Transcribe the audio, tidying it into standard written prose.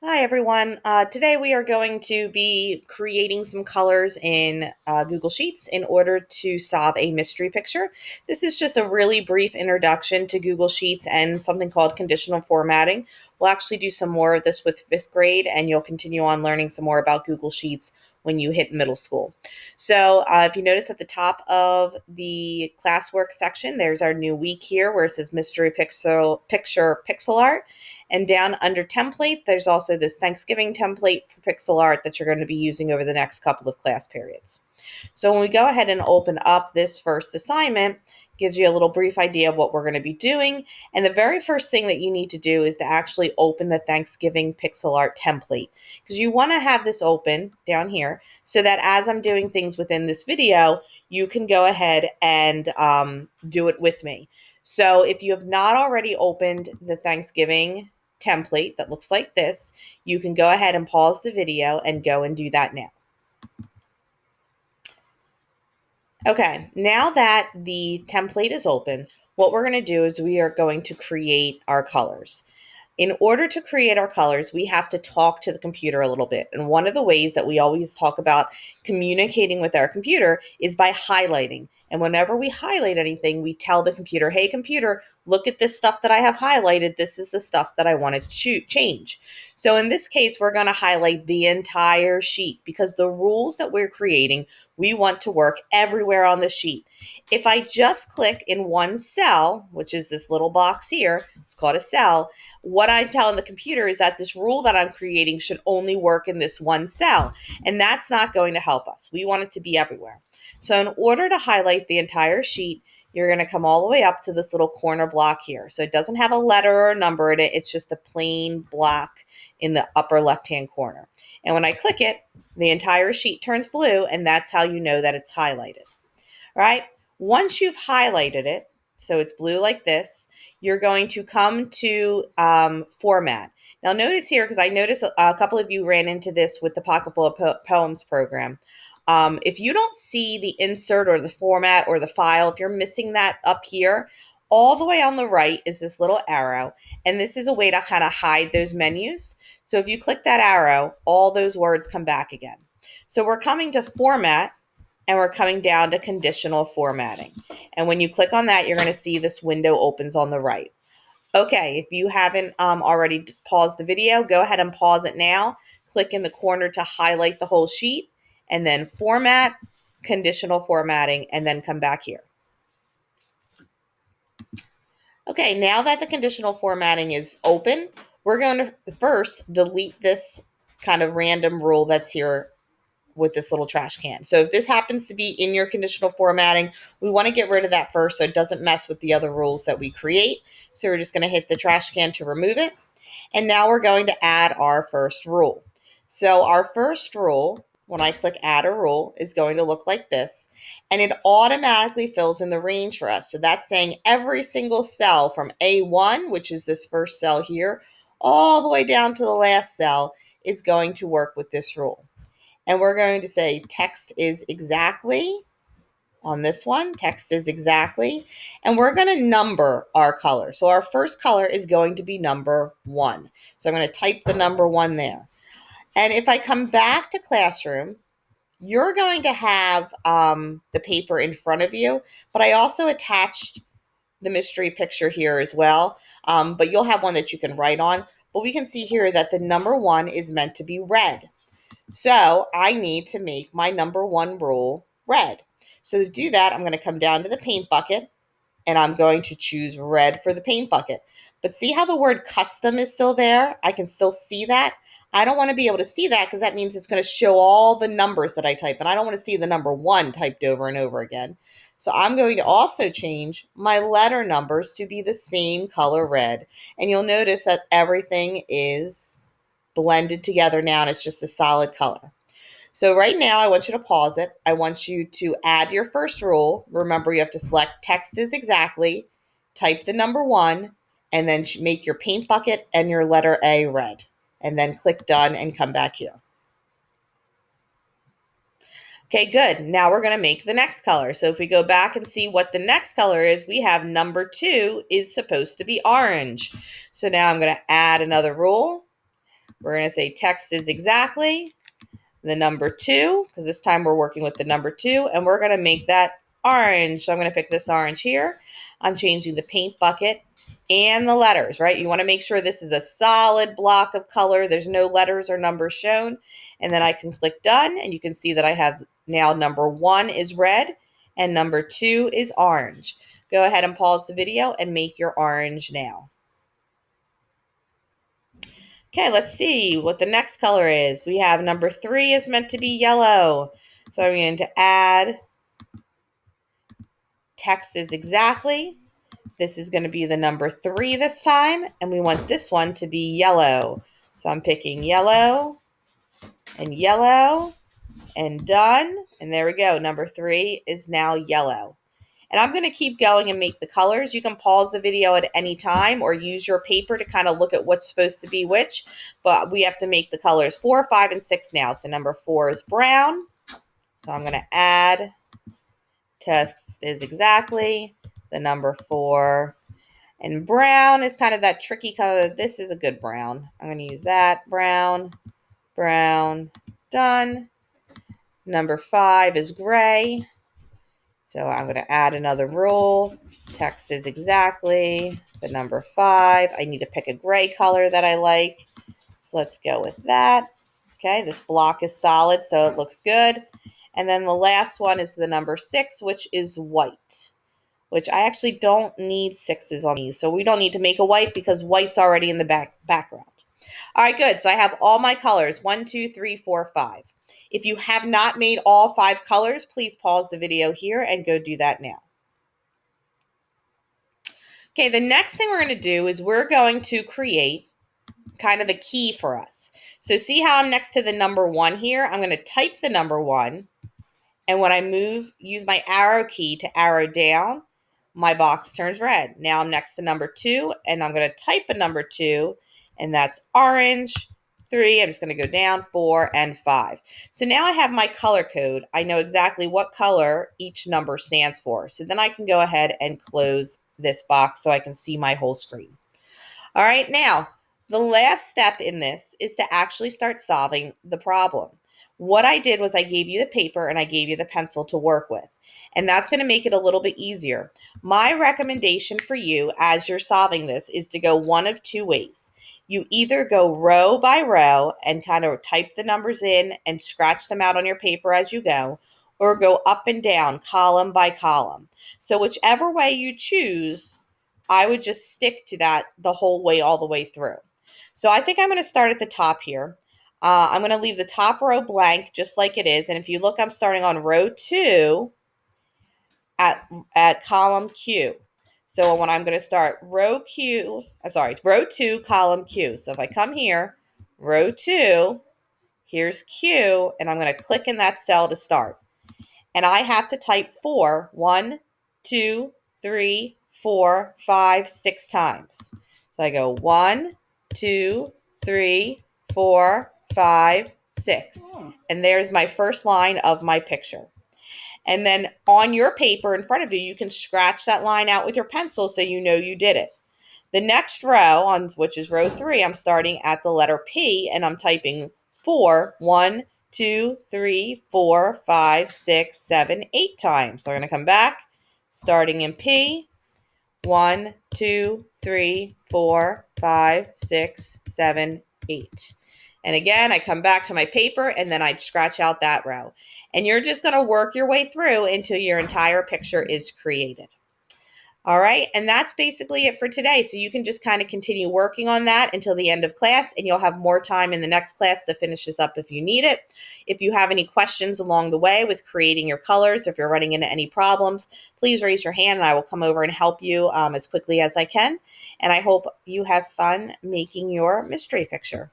Hi everyone. Today we are going to be creating some colors in Google Sheets in order to solve a mystery picture. This is just a really brief introduction to Google Sheets and something called conditional formatting. We'll actually do some more of this with fifth grade, and you'll continue on learning some more about Google Sheets when you hit middle school. So if you notice at the top of the classwork section, there's our new week here where it says mystery picture pixel art. And down under template, there's also this Thanksgiving template for pixel art that you're going to be using over the next couple of class periods. So when we go ahead and open up this first assignment, gives you a little brief idea of what we're going to be doing. And the very first thing that you need to do is to actually open the Thanksgiving pixel art template, because you want to have this open down here so that as I'm doing things within this video, you can go ahead and do it with me. So if you have not already opened the Thanksgiving template that looks like this, you can go ahead and pause the video and go and do that now. Okay, now that the template is open, what we're going to do is we are going to create our colors. In order to create our colors, we have to talk to the computer a little bit. And one of the ways that we always talk about communicating with our computer is by highlighting. And whenever we highlight anything, we tell the computer, hey, computer, look at this stuff that I have highlighted. This is the stuff that I want to change. So in this case, we're going to highlight the entire sheet because the rules that we're creating, we want to work everywhere on the sheet. If I just click in one cell, which is this little box here, it's called a cell, what I'm telling the computer is that this rule that I'm creating should only work in this one cell, and that's not going to help us. We want it to be everywhere. So in order to highlight the entire sheet, you're going to come all the way up to this little corner block here. So it doesn't have a letter or a number in it. It's just a plain block in the upper left-hand corner. And when I click it, the entire sheet turns blue, and that's how you know that it's highlighted. All right. Once you've highlighted it, so it's blue like this, you're going to come to format. Now notice here, because I noticed a couple of you ran into this with the Pocketful of Poems program. If you don't see the insert or the format or the file, if you're missing that up here, all the way on the right is this little arrow. And this is a way to kind of hide those menus. So if you click that arrow, all those words come back again. So we're coming to format, and we're coming down to conditional formatting. And when you click on that, you're going to see this window opens on the right. Okay, if you haven't already paused the video, go ahead and pause it now. Click in the corner to highlight the whole sheet, and then format, conditional formatting, and then come back here. Okay, now that the conditional formatting is open, we're going to first delete this kind of random rule that's here with this little trash can. So if this happens to be in your conditional formatting, we want to get rid of that first so it doesn't mess with the other rules that we create. So we're just going to hit the trash can to remove it. And now we're going to add our first rule. So our first rule, when I click add a rule, is going to look like this. And it automatically fills in the range for us. So that's saying every single cell from A1, which is this first cell here, all the way down to the last cell is going to work with this rule. And we're going to say text is exactly on this one. Text is exactly. And we're going to number our color. So our first color is going to be number 1. So I'm going to type the number 1 there. And if I come back to Classroom, you're going to have the paper in front of you. But I also attached the mystery picture here as well. But you'll have one that you can write on. But we can see here that the number 1 is meant to be red. So I need to make my number 1 rule red. So to do that, I'm going to come down to the paint bucket and I'm going to choose red for the paint bucket. But see how the word custom is still there? I can still see that. I don't want to be able to see that because that means it's going to show all the numbers that I type. And I don't want to see the number 1 typed over and over again. So I'm going to also change my letter numbers to be the same color red. And you'll notice that everything is blended together now and it's just a solid color. So right now I want you to pause it. I want you to add your first rule. Remember, you have to select text is exactly, type the number 1, and then make your paint bucket and your letter A red. And then click done and come back here. Okay, good. Now we're going to make the next color. So if we go back and see what the next color is, we have number 2 is supposed to be orange. So now I'm going to add another rule. We're going to say text is exactly the number 2, because this time we're working with the number 2, and we're going to make that orange. So I'm going to pick this orange here. I'm changing the paint bucket and the letters, right? You want to make sure this is a solid block of color. There's no letters or numbers shown. And then I can click done, and you can see that I have now number 1 is red and number 2 is orange. Go ahead and pause the video and make your orange now. Okay, let's see what the next color is. We have number 3 is meant to be yellow. So I'm going to add text is exactly. This is going to be the number 3 this time, and we want this one to be yellow. So I'm picking yellow and done. And there we go. Number 3 is now yellow. And I'm going to keep going and make the colors. You can pause the video at any time or use your paper to kind of look at what's supposed to be which. But we have to make the colors 4, 5, and 6 now. So number 4 is brown. So I'm going to add text is exactly the number 4. And brown is kind of that tricky color. This is a good brown. I'm going to use that. Brown, done. Number 5 is gray. So I'm going to add another rule. Text is exactly the number 5. I need to pick a gray color that I like. So let's go with that. Okay, this block is solid, so it looks good. And then the last one is the number 6, which is white, which I actually don't need 6s on these. So we don't need to make a white because white's already in the background. All right, good. So I have all my colors, 1, 2, 3, 4, 5. If you have not made all 5 colors, please pause the video here and go do that now. Okay, the next thing we're going to do is we're going to create kind of a key for us. So see how I'm next to the number 1 here? I'm going to type the number 1, and when I use my arrow key to arrow down, my box turns red. Now I'm next to number 2, and I'm going to type a number 2, and that's orange. 3, I'm just going to go down, 4, and 5. So now I have my color code. I know exactly what color each number stands for. So then I can go ahead and close this box so I can see my whole screen. All right, now the last step in this is to actually start solving the problem. What I did was I gave you the paper and I gave you the pencil to work with, and that's going to make it a little bit easier. My recommendation for you as you're solving this is to go one of 2 ways. You either go row by row and kind of type the numbers in and scratch them out on your paper as you go, or go up and down column by column. So whichever way you choose, I would just stick to that the whole way, all the way through. So I think I'm going to start at the top here. I'm going to leave the top row blank just like it is. And if you look, I'm starting on row 2 at column Q. So when I'm going to start row 2, column Q. So if I come here, row 2, here's Q, and I'm going to click in that cell to start. And I have to type 4, 1, 2, 3, 4, 5, 6 times. So I go 1, 2, 3, 4, 5, 6. And there's my first line of my picture. And then on your paper in front of you, you can scratch that line out with your pencil so you know you did it. The next row, which is row 3, I'm starting at the letter P, and I'm typing 4, 1, 2, 3, 4, 5, 6, 7, 8 times. So I'm going to come back, starting in P, 1, 2, 3, 4, 5, 6, 7, 8. And again, I come back to my paper, and then I'd scratch out that row. And you're just going to work your way through until your entire picture is created. All right, and that's basically it for today. So you can just kind of continue working on that until the end of class, and you'll have more time in the next class to finish this up if you need it. If you have any questions along the way with creating your colors, or if you're running into any problems, please raise your hand and I will come over and help you as quickly as I can. And I hope you have fun making your mystery picture.